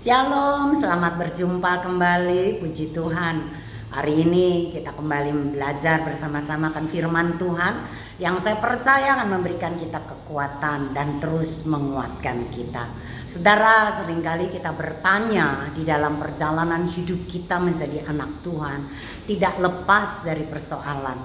Shalom, selamat berjumpa kembali, puji Tuhan. Hari ini kita kembali belajar bersama-sama kan firman Tuhan yang saya percaya akan memberikan kita kekuatan dan terus menguatkan kita. Saudara, seringkali kita bertanya di dalam perjalanan hidup kita menjadi anak Tuhan, tidak lepas dari persoalan,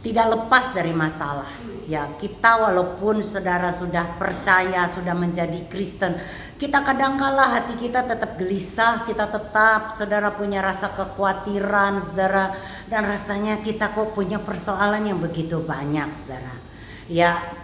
tidak lepas dari masalah. Ya, kita walaupun saudara sudah percaya, sudah menjadi Kristen, kita kadangkala hati kita tetap gelisah, kita tetap saudara punya rasa kekhawatiran saudara, dan rasanya kita kok punya persoalan yang begitu banyak saudara. Ya,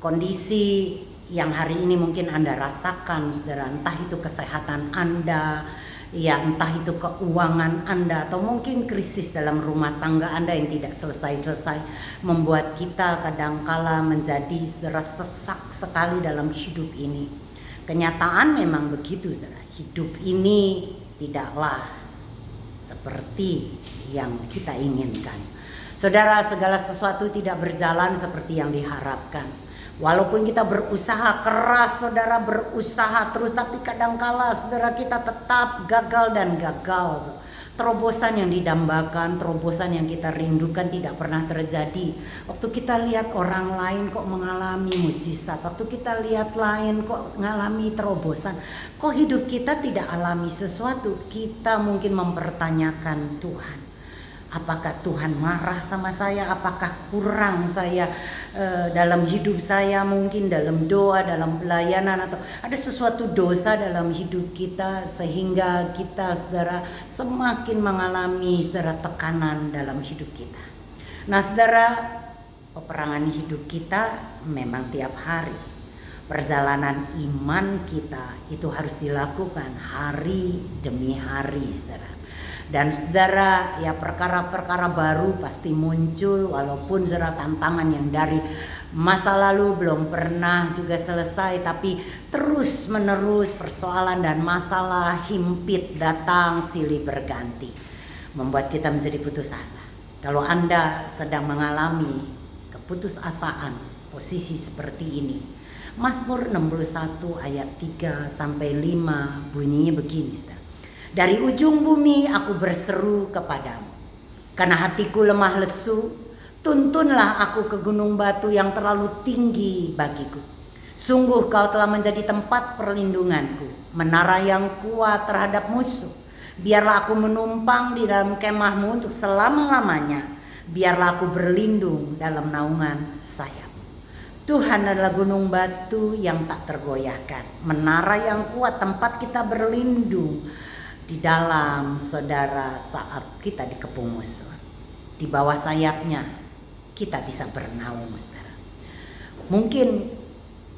kondisi yang hari ini mungkin Anda rasakan saudara, entah itu kesehatan Anda, ya entah itu keuangan Anda, atau mungkin krisis dalam rumah tangga Anda yang tidak selesai-selesai, membuat kita kadangkala menjadi saudara sesak sekali dalam hidup ini. Kenyataan memang begitu saudara, hidup ini tidaklah seperti yang kita inginkan. Saudara, segala sesuatu tidak berjalan seperti yang diharapkan. Walaupun kita berusaha keras, saudara berusaha terus, tapi kadangkala saudara kita tetap gagal dan gagal. Terobosan yang didambakan, terobosan yang kita rindukan tidak pernah terjadi. Waktu kita lihat orang lain kok mengalami mujizat, waktu kita lihat lain kok mengalami terobosan, kok hidup kita tidak alami sesuatu. Kita mungkin mempertanyakan Tuhan. Apakah Tuhan marah sama saya? Apakah kurang saya dalam hidup saya, mungkin dalam doa, dalam pelayanan, atau ada sesuatu dosa dalam hidup kita sehingga kita saudara semakin mengalami saudara tekanan dalam hidup kita. Nah saudara, peperangan hidup kita memang tiap hari. Perjalanan iman kita itu harus dilakukan hari demi hari saudara. Dan saudara, ya perkara-perkara baru pasti muncul, walaupun saudara tantangan yang dari masa lalu belum pernah juga selesai, tapi terus menerus persoalan dan masalah himpit datang silih berganti, membuat kita menjadi putus asa. Kalau Anda sedang mengalami keputusasaan, posisi seperti ini, Mazmur 61 ayat 3 sampai 5 bunyinya begini saudara. Dari ujung bumi aku berseru kepadamu, karena hatiku lemah lesu. Tuntunlah aku ke gunung batu yang terlalu tinggi bagiku. Sungguh kau telah menjadi tempat perlindunganku, menara yang kuat terhadap musuh. Biarlah aku menumpang di dalam kemahmu untuk selama-lamanya. Biarlah aku berlindung dalam naungan sayapmu. Tuhan adalah gunung batu yang tak tergoyahkan, menara yang kuat tempat kita berlindung di dalam saudara saat kita dikepung musuh. Di bawah sayapnya kita bisa bernaung saudara. Mungkin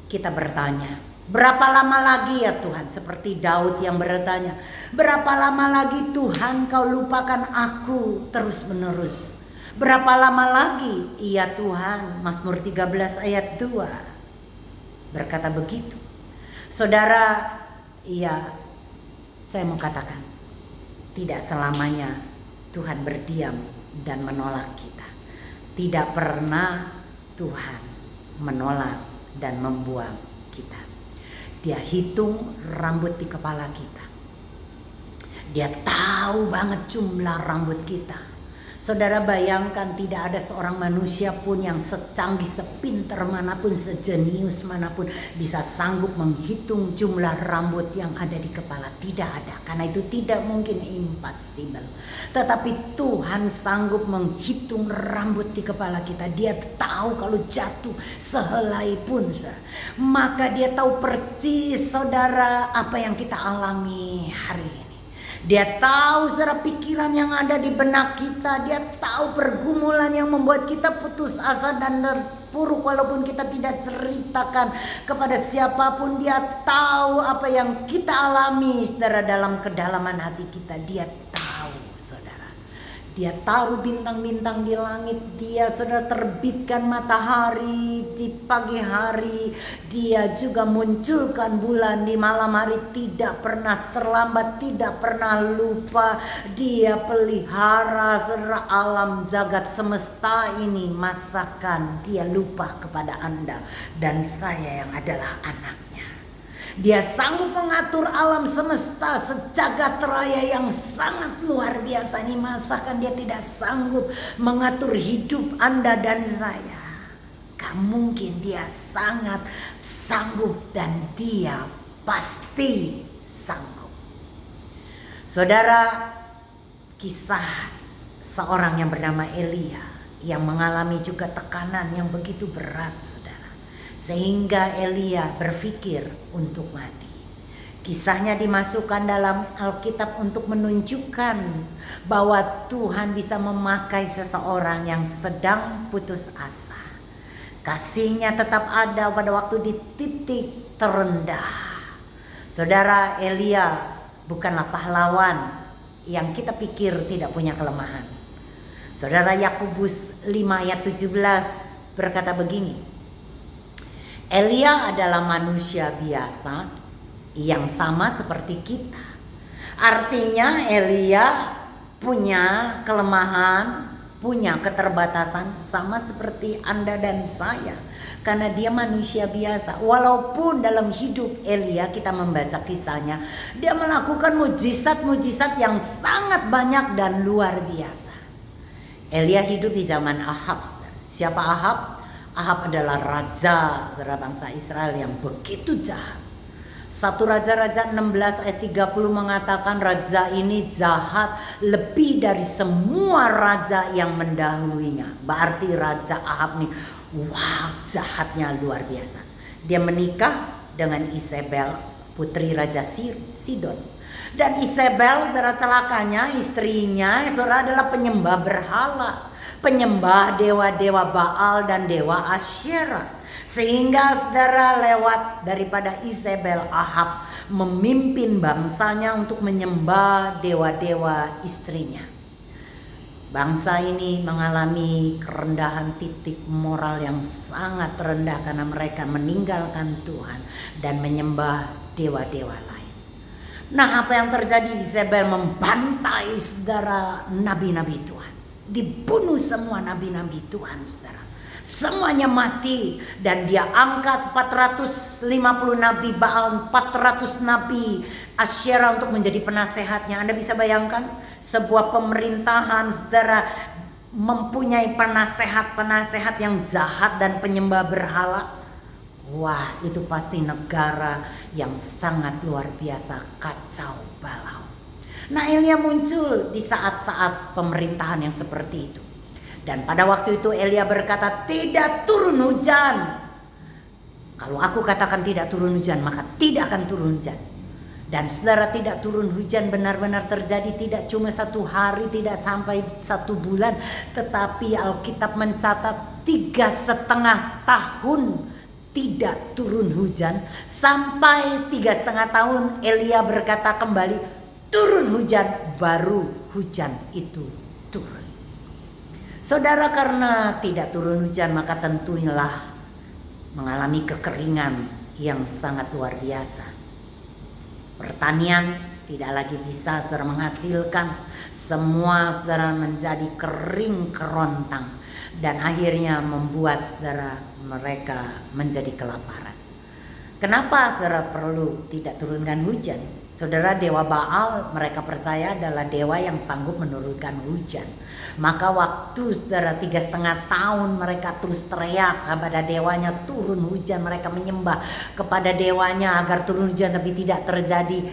kita bertanya, berapa lama lagi ya Tuhan? Seperti Daud yang bertanya, berapa lama lagi Tuhan kau lupakan aku terus menerus? Berapa lama lagi? Iya Tuhan, Mazmur 13 ayat 2 berkata begitu. Saudara, iya, saya mau katakan, tidak selamanya Tuhan berdiam dan menolak kita. Tidak pernah Tuhan menolak dan membuang kita. Dia hitung rambut di kepala kita. Dia tahu banget jumlah rambut kita. Saudara bayangkan, tidak ada seorang manusia pun yang secanggih, sepintar manapun, sejenius manapun bisa sanggup menghitung jumlah rambut yang ada di kepala. Tidak ada, karena itu tidak mungkin, impossible. Tetapi Tuhan sanggup menghitung rambut di kepala kita. Dia tahu kalau jatuh sehelai pun, maka dia tahu persis saudara apa yang kita alami hari ini. Dia tahu saudara pikiran yang ada di benak kita. Dia tahu pergumulan yang membuat kita putus asa dan terpuruk walaupun kita tidak ceritakan kepada siapapun. Dia tahu apa yang kita alami saudara dalam kedalaman hati kita. Dia tahu saudara. Dia taruh bintang-bintang di langit. Dia saudara terbitkan matahari di pagi hari. Dia juga munculkan bulan di malam hari. Tidak pernah terlambat, tidak pernah lupa. Dia pelihara saudara alam jagat semesta ini. Masakan dia lupa kepada Anda dan saya yang adalah anaknya. Dia sanggup mengatur alam semesta sejagat raya yang sangat luar biasa. Ini masakan dia tidak sanggup mengatur hidup Anda dan saya? Gak mungkin, dia sangat sanggup dan dia pasti sanggup. Saudara, kisah seorang yang bernama Elia yang mengalami juga tekanan yang begitu berat, saudara. Sehingga Elia berpikir untuk mati. Kisahnya dimasukkan dalam Alkitab untuk menunjukkan bahwa Tuhan bisa memakai seseorang yang sedang putus asa. Kasihnya tetap ada pada waktu di titik terendah. Saudara, Elia bukanlah pahlawan yang kita pikir tidak punya kelemahan. Saudara, Yakobus 5 ayat 17 berkata begini. Elia adalah manusia biasa yang sama seperti kita. Artinya Elia punya kelemahan, punya keterbatasan sama seperti Anda dan saya. Karena dia manusia biasa. Walaupun dalam hidup Elia kita membaca kisahnya, dia melakukan mujizat-mujizat yang sangat banyak dan luar biasa. Elia hidup di zaman Ahab. Siapa Ahab? Ahab adalah raja dari bangsa Israel yang begitu jahat. 1 Raja-Raja 16 ayat 30 mengatakan raja ini jahat lebih dari semua raja yang mendahuluinya. Berarti Raja Ahab nih, wow, jahatnya luar biasa. Dia menikah dengan Isabel, putri Raja Sidon. Dan Isabel, saudara, celakanya istrinya saudara adalah penyembah berhala, penyembah dewa-dewa Baal dan dewa Asyera. Sehingga saudara, lewat daripada Isabel, Ahab memimpin bangsanya untuk menyembah dewa-dewa istrinya. Bangsa ini mengalami kerendahan titik moral yang sangat rendah karena mereka meninggalkan Tuhan dan menyembah dewa-dewa lain. Nah, apa yang terjadi? Isabel membantai saudara nabi-nabi Tuhan. Dibunuh semua nabi-nabi Tuhan, saudara. Semuanya mati. Dan dia angkat 450 nabi Baal, 400 nabi Asyera untuk menjadi penasehatnya. Anda bisa bayangkan sebuah pemerintahan, saudara, mempunyai penasehat-penasehat yang jahat dan penyembah berhala. Wah, itu pasti negara yang sangat luar biasa kacau balau. Nah, Elia muncul di saat-saat pemerintahan yang seperti itu. Dan pada waktu itu Elia berkata, tidak turun hujan. Kalau aku katakan tidak turun hujan, maka tidak akan turun hujan. Dan saudara, tidak turun hujan benar-benar terjadi, tidak cuma 1 hari, tidak sampai 1 bulan. Tetapi Alkitab mencatat 3,5 tahun tidak turun hujan. Sampai 3,5 tahun Elia berkata kembali, turun hujan, baru hujan itu turun. Saudara, karena tidak turun hujan maka tentunya mengalami kekeringan yang sangat luar biasa. Pertanian tidak lagi bisa saudara menghasilkan. Semua saudara menjadi kering kerontang. Dan akhirnya membuat saudara mereka menjadi kelaparan. Kenapa saudara perlu tidak turunkan hujan? Saudara, dewa Baal mereka percaya adalah dewa yang sanggup menurunkan hujan. Maka waktu saudara 3,5 tahun mereka terus teriak kepada dewanya turun hujan. Mereka menyembah kepada dewanya agar turun hujan, tapi tidak terjadi.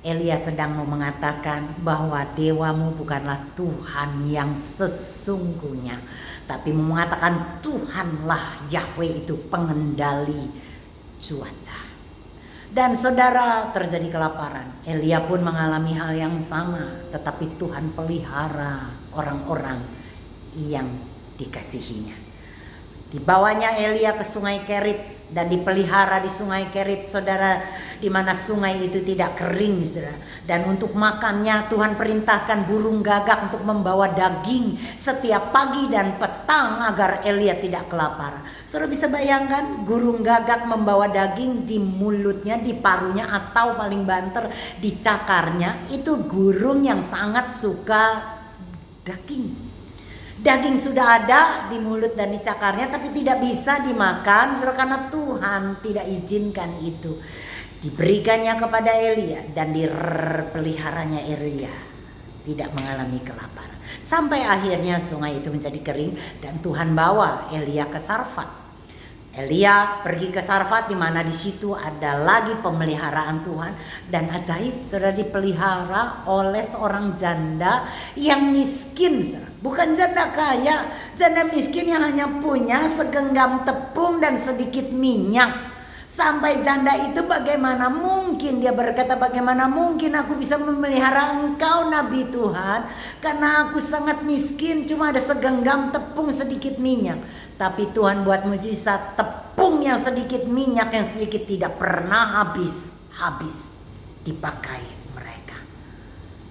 Elia sedang mau mengatakan bahwa dewamu bukanlah Tuhan yang sesungguhnya, tapi mengatakan Tuhanlah Yahweh itu pengendali cuaca. Dan saudara, terjadi kelaparan. Elia pun mengalami hal yang sama, tetapi Tuhan pelihara orang-orang yang dikasihinya. Dibawanya Elia ke sungai Kerit dan dipelihara di sungai Kerit, saudara, di mana sungai itu tidak kering, saudara. Dan untuk makannya Tuhan perintahkan burung gagak untuk membawa daging setiap pagi dan petang agar Elia tidak kelaparan. Saudara bisa bayangkan, burung gagak membawa daging di mulutnya, di paruhnya, atau paling banter di cakarnya. Itu burung yang sangat suka daging. Daging sudah ada di mulut dan di cakarnya, tapi tidak bisa dimakan karena Tuhan tidak izinkan itu. diberikannya kepada Elia dan dipeliharanya Elia tidak mengalami kelaparan. Sampai akhirnya sungai itu menjadi kering dan Tuhan bawa Elia ke Sarfat. Elia pergi ke Sarfat, di mana di situ ada lagi pemeliharaan Tuhan, dan ajaib sudah dipelihara oleh seorang janda yang miskin, bukan janda kaya, janda miskin yang hanya punya segenggam tepung dan sedikit minyak. Sampai janda itu bagaimana mungkin dia berkata, bagaimana mungkin aku bisa memelihara engkau Nabi Tuhan, karena aku sangat miskin, cuma ada segenggam tepung sedikit minyak. Tapi Tuhan buat mujizat, tepung yang sedikit, minyak yang sedikit tidak pernah habis dipakai mereka.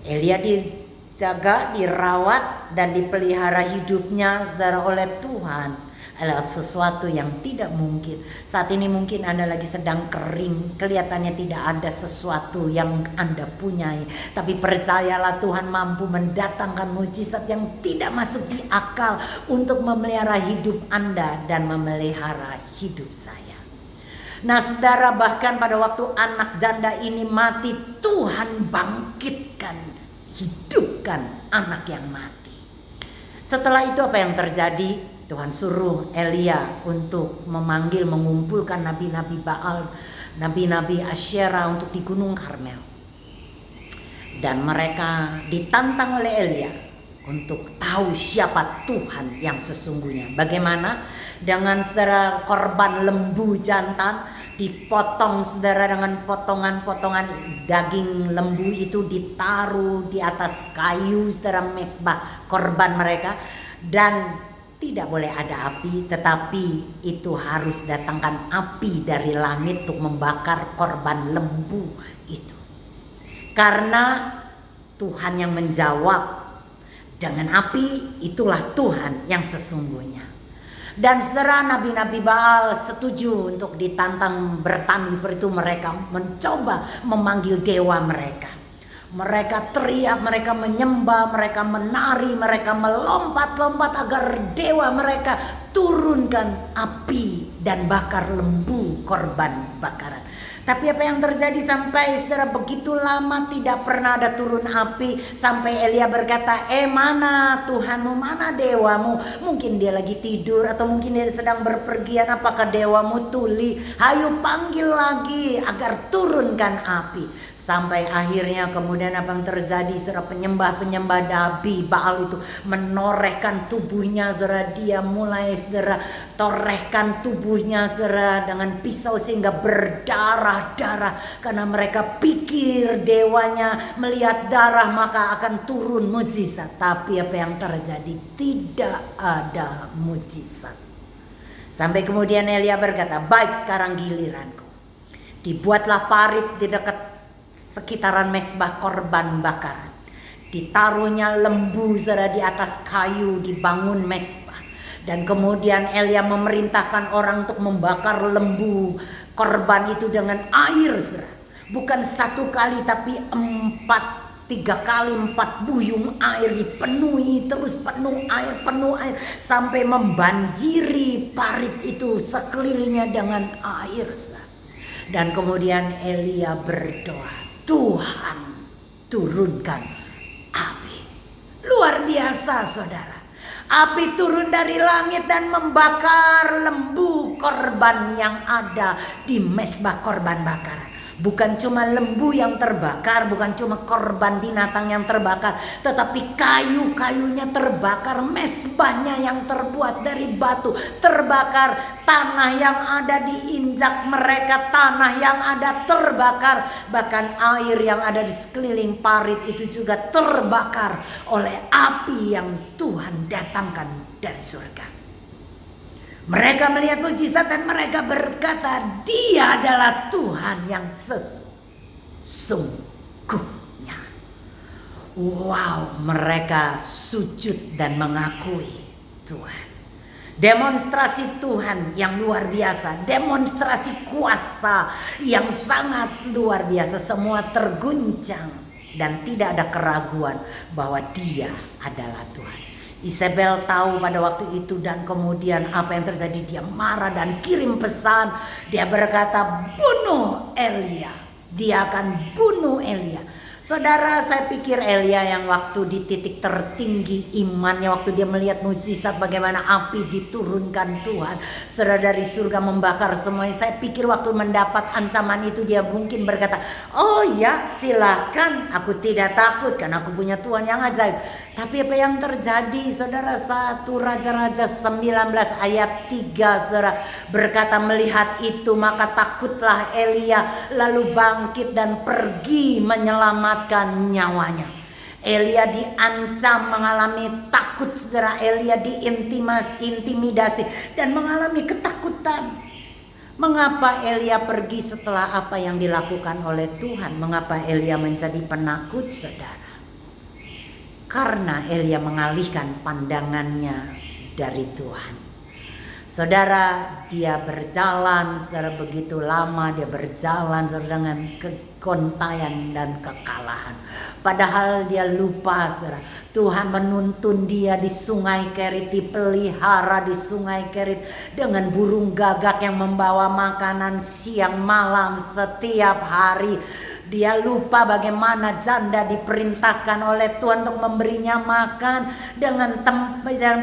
Elia dijaga, dirawat dan dipelihara hidupnya saudara oleh Tuhan lewat sesuatu yang tidak mungkin. Saat ini mungkin Anda lagi sedang kering, kelihatannya tidak ada sesuatu yang Anda punyai, tapi percayalah Tuhan mampu mendatangkan mujizat yang tidak masuk di akal untuk memelihara hidup Anda dan memelihara hidup saya. Nah saudara, bahkan pada waktu anak janda ini mati, Tuhan bangkitkan, hidupkan anak yang mati. Setelah itu apa yang terjadi? Tuhan suruh Elia untuk mengumpulkan nabi-nabi Baal, nabi-nabi Asyera untuk di Gunung Karmel. Dan mereka ditantang oleh Elia untuk tahu siapa Tuhan yang sesungguhnya. Bagaimana dengan saudara korban lembu jantan dipotong saudara dengan potongan-potongan daging lembu itu ditaruh di atas kayu saudara mesbah korban mereka, dan tidak boleh ada api, tetapi itu harus datangkan api dari langit untuk membakar korban lembu itu. Karena Tuhan yang menjawab dengan api, itulah Tuhan yang sesungguhnya. Dan saudara, nabi-nabi Baal setuju untuk ditantang bertanding seperti itu. Mereka mencoba memanggil dewa mereka. Mereka teriak, mereka menyembah, mereka menari, mereka melompat-lompat agar dewa mereka turunkan api dan bakar lembu korban bakaran. Tapi apa yang terjadi sampai saudara begitu lama tidak pernah ada turun api, sampai Elia berkata, mana Tuhanmu, mana dewamu? Mungkin dia lagi tidur atau mungkin dia sedang berpergian. Apakah dewamu tuli? Hayu panggil lagi agar turunkan api. Sampai akhirnya kemudian apa yang terjadi, saudara, penyembah-penyembah nabi Baal itu menorehkan tubuhnya, saudara. Dia mulai saudara torehkan tubuhnya saudara dengan pisau sehingga berdarah-darah, karena mereka pikir dewanya melihat darah maka akan turun mujizat. Tapi apa yang terjadi? Tidak ada mujizat. Sampai kemudian Elia berkata, baik, sekarang giliranku. Dibuatlah parit di dekat sekitaran mesbah korban bakaran. Ditaruhnya lembu saudara di atas kayu, dibangun mesbah. Dan kemudian Elia memerintahkan orang untuk membakar lembu korban itu dengan air saudara. Bukan satu kali tapi 3 kali 4 buyung air dipenuhi, terus penuh air sampai membanjiri parit itu sekelilingnya dengan air saudara. Dan kemudian Elia berdoa, Tuhan turunkan api. Luar biasa saudara. Api turun dari langit dan membakar lembu korban yang ada di mesbah korban bakaran. Bukan cuma lembu yang terbakar, bukan cuma korban binatang yang terbakar, tetapi kayu-kayunya terbakar, mesbahnya yang terbuat dari batu terbakar, tanah yang ada diinjak mereka, tanah yang ada terbakar, bahkan air yang ada di sekeliling parit itu juga terbakar oleh api yang Tuhan datangkan dari surga. Mereka melihat mujizat dan mereka berkata, Dia adalah Tuhan yang sesungguhnya. Wow, mereka sujud dan mengakui Tuhan. Demonstrasi Tuhan yang luar biasa, demonstrasi kuasa yang sangat luar biasa. Semua terguncang dan tidak ada keraguan bahwa Dia adalah Tuhan. Isabel tahu pada waktu itu dan kemudian apa yang terjadi, dia marah dan kirim pesan. Dia berkata, bunuh Elia. Dia akan bunuh Elia. Saudara, saya pikir Elia yang waktu di titik tertinggi imannya, waktu dia melihat mujizat bagaimana api diturunkan Tuhan, saudara, dari surga membakar semuanya. Saya pikir waktu mendapat ancaman itu dia mungkin berkata, oh ya silakan, aku tidak takut karena aku punya Tuhan yang ajaib. Tapi apa yang terjadi, saudara? 1 Raja-Raja 19 ayat 3, saudara, berkata, melihat itu maka takutlah Elia, lalu bangkit dan pergi menyelamatkan nyawanya. Elia diancam, mengalami takut, saudara. Elia diintimidasi dan mengalami ketakutan. Mengapa Elia pergi setelah apa yang dilakukan oleh Tuhan? Mengapa Elia menjadi penakut, saudara? Karena Elia mengalihkan pandangannya dari Tuhan. Saudara, dia berjalan, saudara, begitu lama dia berjalan, saudara, dengan kegontayan dan kekalahan. Padahal dia lupa, saudara, Tuhan menuntun dia di sungai Kerit, dipelihara di sungai Kerit dengan burung gagak yang membawa makanan siang malam setiap hari. Dia lupa bagaimana janda diperintahkan oleh Tuhan untuk memberinya makan dengan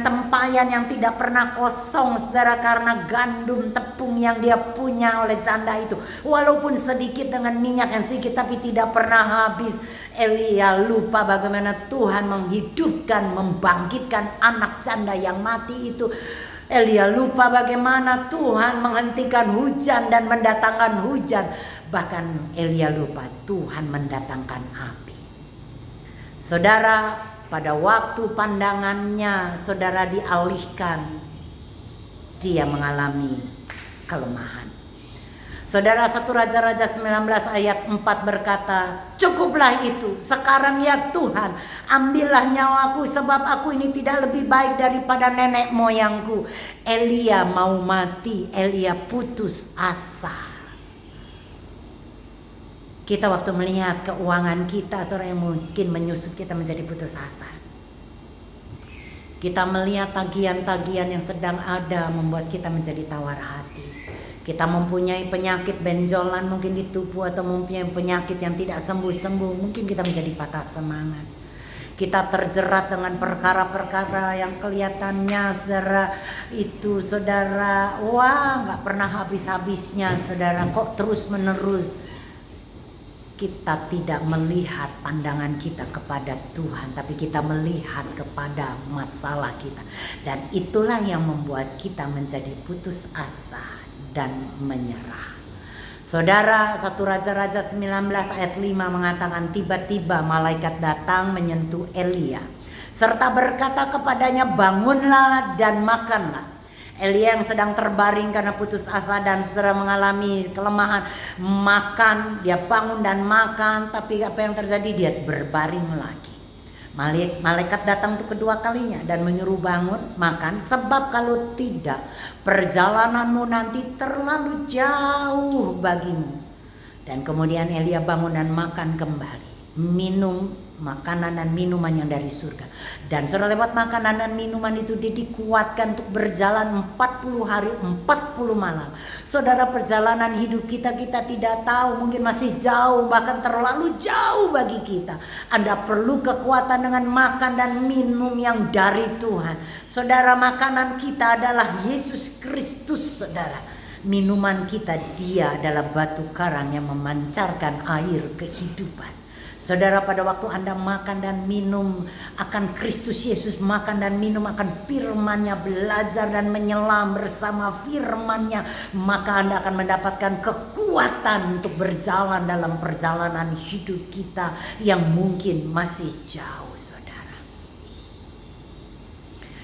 tempayan yang tidak pernah kosong, saudara, karena gandum tepung yang dia punya oleh janda itu, walaupun sedikit, dengan minyak yang sedikit tapi tidak pernah habis. Elia lupa bagaimana Tuhan menghidupkan, membangkitkan anak janda yang mati itu. Elia lupa bagaimana Tuhan menghentikan hujan dan mendatangkan hujan. Bahkan Elia lupa Tuhan mendatangkan api. Saudara, pada waktu pandangannya, saudara, dialihkan, dia mengalami kelemahan. Saudara, 1 Raja-Raja 19 ayat 4 berkata, cukuplah itu, sekarang ya Tuhan, ambillah nyawaku, sebab aku ini tidak lebih baik daripada nenek moyangku. Elia mau mati, Elia putus asa. Kita waktu melihat keuangan kita, saudara, yang mungkin menyusut kita menjadi putus asa. Kita melihat tagihan-tagihan yang sedang ada membuat kita menjadi tawar hati. Kita mempunyai penyakit benjolan mungkin di tubuh, atau mempunyai penyakit yang tidak sembuh-sembuh, mungkin kita menjadi patah semangat. Kita terjerat dengan perkara-perkara yang kelihatannya, saudara, itu, saudara, wah, gak pernah habis-habisnya, saudara, kok terus menerus. Kita tidak melihat pandangan kita kepada Tuhan, tapi kita melihat kepada masalah kita. Dan itulah yang membuat kita menjadi putus asa dan menyerah. Saudara, 1 Raja-Raja 19 ayat 5 mengatakan, tiba-tiba malaikat datang menyentuh Elia serta berkata kepadanya, bangunlah dan makanlah. Elia yang sedang terbaring karena putus asa dan saudara mengalami kelemahan, makan, dia bangun dan makan, tapi apa yang terjadi? Dia berbaring lagi. Malaikat datang untuk kedua kalinya dan menyuruh bangun, makan, sebab kalau tidak perjalananmu nanti terlalu jauh bagimu. Dan kemudian Elia bangun dan makan kembali, minum makanan dan minuman yang dari surga. Dan saudara, lewat makanan dan minuman itu dia dikuatkan untuk berjalan 40 hari 40 malam. Saudara, perjalanan hidup kita tidak tahu, mungkin masih jauh, bahkan terlalu jauh bagi kita. Anda perlu kekuatan dengan makan dan minum yang dari Tuhan. Saudara, makanan kita adalah Yesus Kristus, saudara. Minuman kita, dia adalah batu karang yang memancarkan air kehidupan. Saudara, pada waktu Anda makan dan minum akan Kristus Yesus, makan dan minum akan firman-Nya, belajar dan menyelam bersama firman-Nya, maka Anda akan mendapatkan kekuatan untuk berjalan dalam perjalanan hidup kita yang mungkin masih jauh, saudara.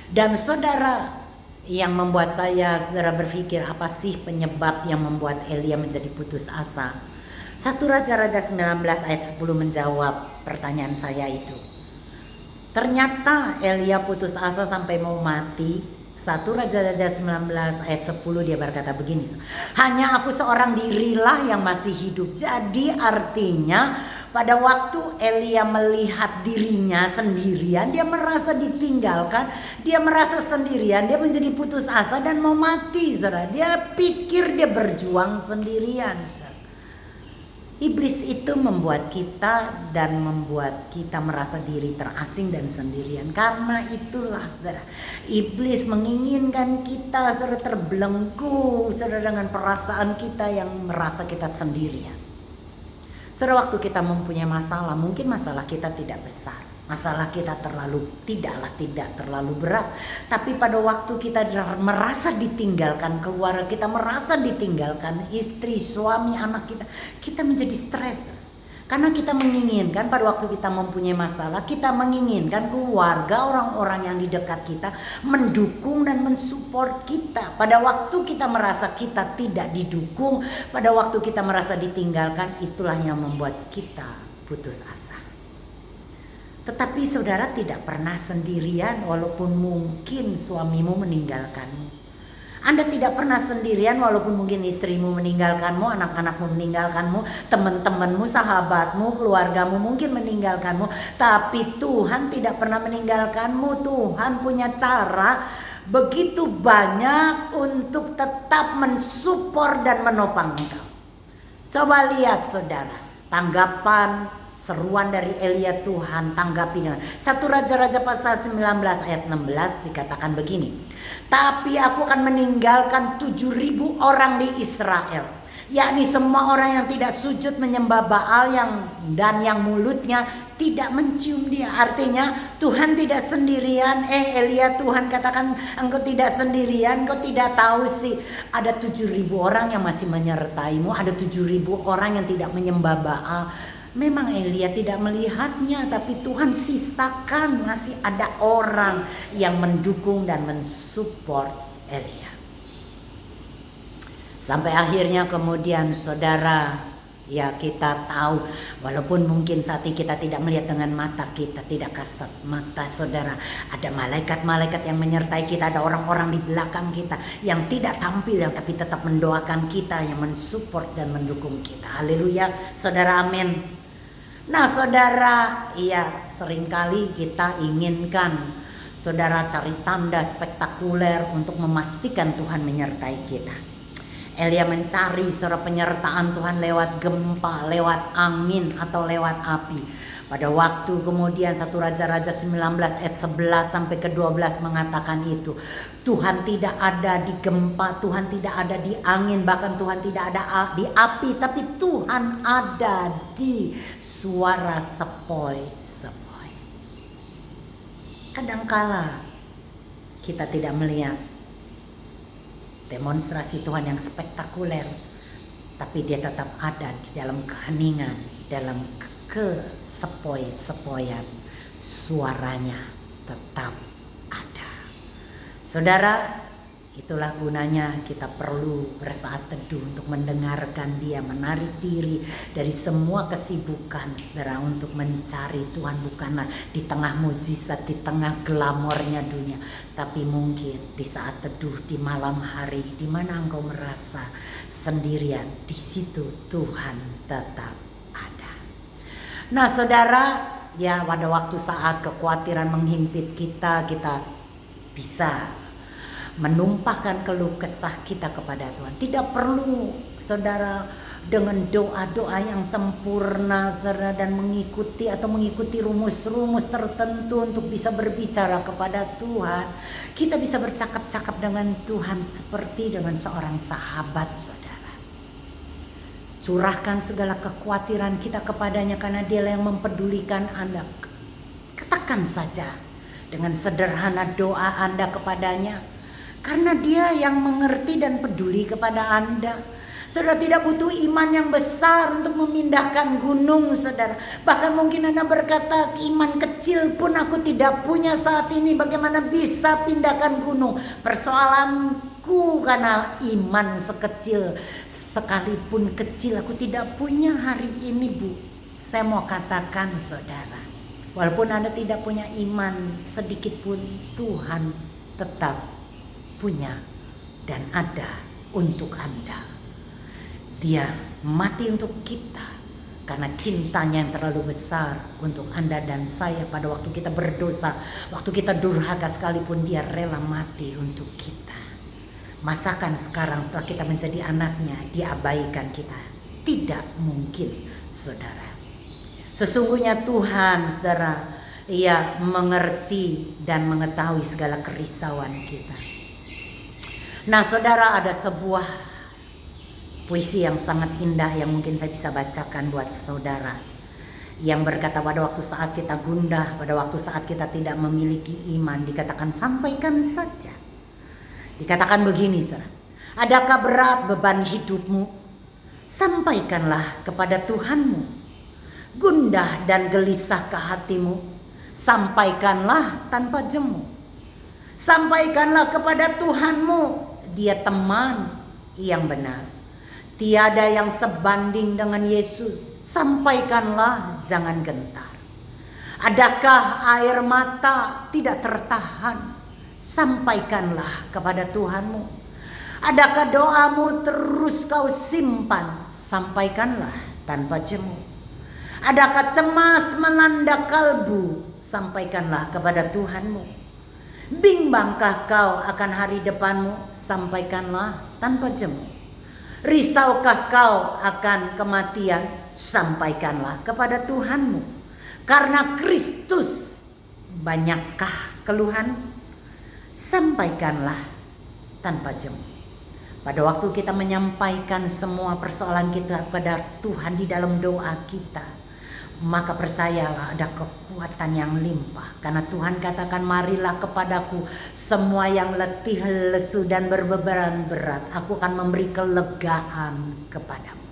Dan saudara, yang membuat saya, saudara, berpikir apa sih penyebab yang membuat Elia menjadi putus asa? 1 Raja-Raja 19 ayat 10 menjawab pertanyaan saya itu. Ternyata Elia putus asa sampai mau mati. 1 Raja-Raja 19 ayat 10 dia berkata begini, hanya aku seorang dirilah yang masih hidup. Jadi artinya Pada waktu Elia melihat dirinya sendirian, dia merasa ditinggalkan, dia merasa sendirian, dia menjadi putus asa dan mau mati, saudara. Dia pikir dia berjuang sendirian, saudara. Iblis itu membuat kita dan membuat kita merasa diri terasing dan sendirian. Karena itulah, saudara, iblis menginginkan kita, saudara, terbelenggu, saudara, dengan perasaan kita yang merasa kita sendirian. Saudara, waktu kita mempunyai masalah, mungkin masalah kita tidak besar, masalah kita tidak terlalu berat, tapi pada waktu kita merasa ditinggalkan keluarga kita, merasa ditinggalkan istri, suami, anak kita menjadi stres. Karena kita menginginkan pada waktu kita mempunyai masalah, kita menginginkan keluarga, orang-orang yang di dekat kita mendukung dan mensupport kita. Pada waktu kita merasa kita tidak didukung, pada waktu kita merasa ditinggalkan, itulah yang membuat kita putus asa. Tetapi saudara tidak pernah sendirian walaupun mungkin suamimu meninggalkanmu. Anda tidak pernah sendirian walaupun mungkin istrimu meninggalkanmu, anak-anakmu meninggalkanmu, teman-temanmu, sahabatmu, keluargamu mungkin meninggalkanmu. Tapi Tuhan tidak pernah meninggalkanmu. Tuhan punya cara begitu banyak untuk tetap mensupport dan menopang engkau. Coba lihat, saudara, tanggapan seruan dari Elia. Tuhan tanggapi dengan 1 Raja-Raja pasal 19 ayat 16 dikatakan begini. Tapi aku akan meninggalkan 7.000 orang di Israel, yakni semua orang yang tidak sujud menyembah Baal dan yang mulutnya tidak mencium dia. Artinya Tuhan tidak sendirian. Elia, Tuhan katakan engkau tidak sendirian. Engkau tidak tahu sih, ada 7.000 orang yang masih menyertaimu, ada 7.000 orang yang tidak menyembah Baal. Memang Elia tidak melihatnya, tapi Tuhan sisakan, masih ada orang yang mendukung dan mensupport Elia. Sampai akhirnya kemudian, saudara, ya kita tahu, walaupun mungkin saat ini kita tidak melihat dengan mata kita, tidak kasat mata, saudara, ada malaikat-malaikat yang menyertai kita, ada orang-orang di belakang kita yang tidak tampil, yang tapi tetap mendoakan kita, yang mensupport dan mendukung kita. Haleluya, saudara, amin. Nah, saudara, ya seringkali kita inginkan, saudara, cari tanda spektakuler untuk memastikan Tuhan menyertai kita. Elia mencari, saudara, penyertaan Tuhan lewat gempa, lewat angin, atau lewat api. Pada waktu kemudian 1 Raja-Raja 19 ayat 11 sampai ke 12 mengatakan itu. Tuhan tidak ada di gempa, Tuhan tidak ada di angin, bahkan Tuhan tidak ada di api, tapi Tuhan ada di suara sepoi-sepoi. Kadangkala kita tidak melihat demonstrasi Tuhan yang spektakuler, tapi dia tetap ada di dalam keheningan, dalam kesepoi-sepoian, suaranya tetap ada. Saudara, itulah gunanya kita perlu bersaat teduh untuk mendengarkan dia, menarik diri dari semua kesibukan, saudara, untuk mencari Tuhan, bukanlah di tengah mujizat, di tengah glamornya dunia, tapi mungkin di saat teduh di malam hari, di mana engkau merasa sendirian, di situ Tuhan tetap ada. Nah, saudara, ya pada waktu saat kekhawatiran menghimpit kita bisa menumpahkan keluh kesah kita kepada Tuhan. Tidak perlu, saudara, dengan doa-doa yang sempurna, saudara, dan mengikuti rumus-rumus tertentu untuk bisa berbicara kepada Tuhan. Kita bisa bercakap-cakap dengan Tuhan seperti dengan seorang sahabat, saudara. Curahkan segala kekhawatiran kita kepadanya karena Dialah yang mempedulikan Anda. Katakan saja dengan sederhana doa Anda kepadanya, karena Dia yang mengerti dan peduli kepada Anda. Saudara, tidak butuh iman yang besar untuk memindahkan gunung, saudara. Bahkan mungkin Anda berkata, iman kecil pun aku tidak punya saat ini, bagaimana bisa pindahkan gunung? Persoalanku karena iman sekecil, sekalipun kecil, aku tidak punya hari ini, Bu. Saya mau katakan, saudara, walaupun Anda tidak punya iman sedikit pun, Tuhan tetap punya dan ada untuk Anda. Dia mati untuk kita, Karena cintanya yang terlalu besar untuk Anda dan saya pada waktu kita berdosa, waktu kita durhaka sekalipun dia rela mati untuk kita. Masakan sekarang setelah kita menjadi anaknya, dia abaikan kita? Tidak mungkin, saudara. Sesungguhnya Tuhan, saudara, ia mengerti dan mengetahui segala kerisauan kita. Nah, saudara, ada sebuah puisi yang sangat indah yang mungkin saya bisa bacakan buat saudara, yang berkata pada waktu saat kita gundah, pada waktu saat kita tidak memiliki iman, dikatakan sampaikan saja. Dikatakan begini, saudara, adakah berat beban hidupmu? Sampaikanlah kepada Tuhanmu. Gundah dan gelisahkah hatimu? Sampaikanlah tanpa jemu. Sampaikanlah kepada Tuhanmu, dia teman yang benar. Tiada yang sebanding dengan Yesus. Sampaikanlah, jangan gentar. Adakah air mata tidak tertahan? Sampaikanlah kepada Tuhanmu. Adakah doamu terus kau simpan? Sampaikanlah tanpa jemu. Adakah cemas melanda kalbu? Sampaikanlah kepada Tuhanmu. Bimbangkah kau akan hari depanmu? Sampaikanlah tanpa jemu. Risaukah kau akan kematian? Sampaikanlah kepada Tuhanmu. Karena Kristus, banyakkah keluhan? Sampaikanlah tanpa jemu. Pada waktu kita menyampaikan semua persoalan kita kepada Tuhan di dalam doa kita, maka percayalah ada kekuatan yang limpah. Karena Tuhan katakan, marilah kepadaku semua yang letih, lesu dan berbeban berat, aku akan memberi kelegaan kepadamu.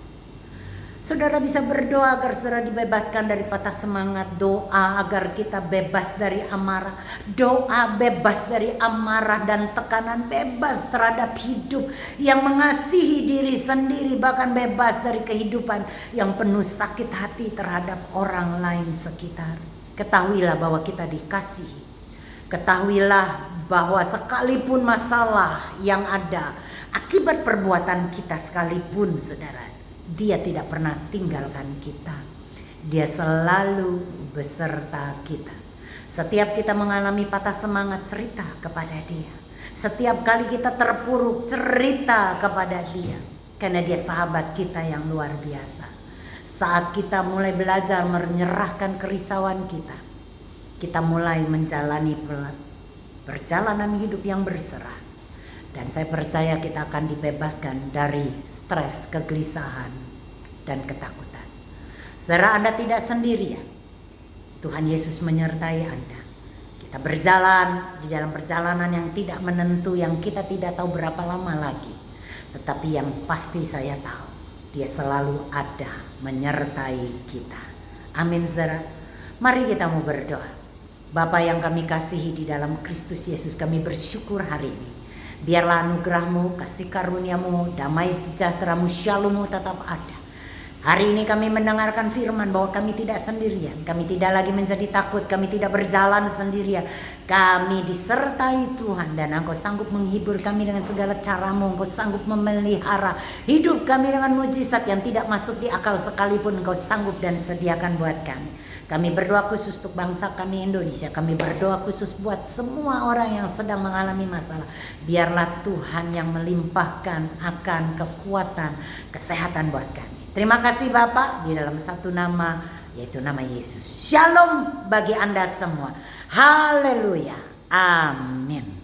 Saudara bisa berdoa agar saudara dibebaskan dari patah semangat. Doa agar kita bebas dari amarah. Doa bebas dari amarah dan tekanan. Bebas terhadap hidup yang mengasihi diri sendiri. Bahkan bebas dari kehidupan yang penuh sakit hati terhadap orang lain sekitar. Ketahuilah bahwa kita dikasihi. Ketahuilah bahwa sekalipun masalah yang ada akibat perbuatan kita sekalipun, saudara, dia tidak pernah tinggalkan kita. Dia selalu beserta kita. Setiap kita mengalami patah semangat, cerita kepada dia. Setiap kali kita terpuruk, cerita kepada dia. Karena dia sahabat kita yang luar biasa. Saat kita mulai belajar menyerahkan kerisauan kita, kita mulai menjalani perjalanan hidup yang berserah. Dan saya percaya kita akan dibebaskan dari stres, kegelisahan, dan ketakutan. Saudara, Anda tidak sendirian. Tuhan Yesus menyertai Anda. Kita berjalan di dalam perjalanan yang tidak menentu, yang kita tidak tahu berapa lama lagi. Tetapi yang pasti saya tahu, dia selalu ada menyertai kita. Amin, saudara. Mari kita mau berdoa. Bapa yang kami kasihi di dalam Kristus Yesus, kami bersyukur hari ini. Biarlah anugerah-Mu, kasih karunia-Mu, damai sejahtera-Mu, Shalom-Mu tetap ada. Hari ini kami mendengarkan firman bahwa kami tidak sendirian. Kami tidak lagi menjadi takut. Kami tidak berjalan sendirian. Kami disertai Tuhan. Dan Engkau sanggup menghibur kami dengan segala cara-Mu. Engkau sanggup memelihara hidup kami dengan mujizat yang tidak masuk di akal sekalipun. Engkau sanggup dan sediakan buat kami. Kami berdoa khusus untuk bangsa kami Indonesia. Kami berdoa khusus buat semua orang yang sedang mengalami masalah. Biarlah Tuhan yang melimpahkan akan kekuatan, kesehatan buat kami. Terima kasih Bapak, di dalam satu nama, yaitu nama Yesus. Shalom bagi Anda semua. Haleluya. Amin.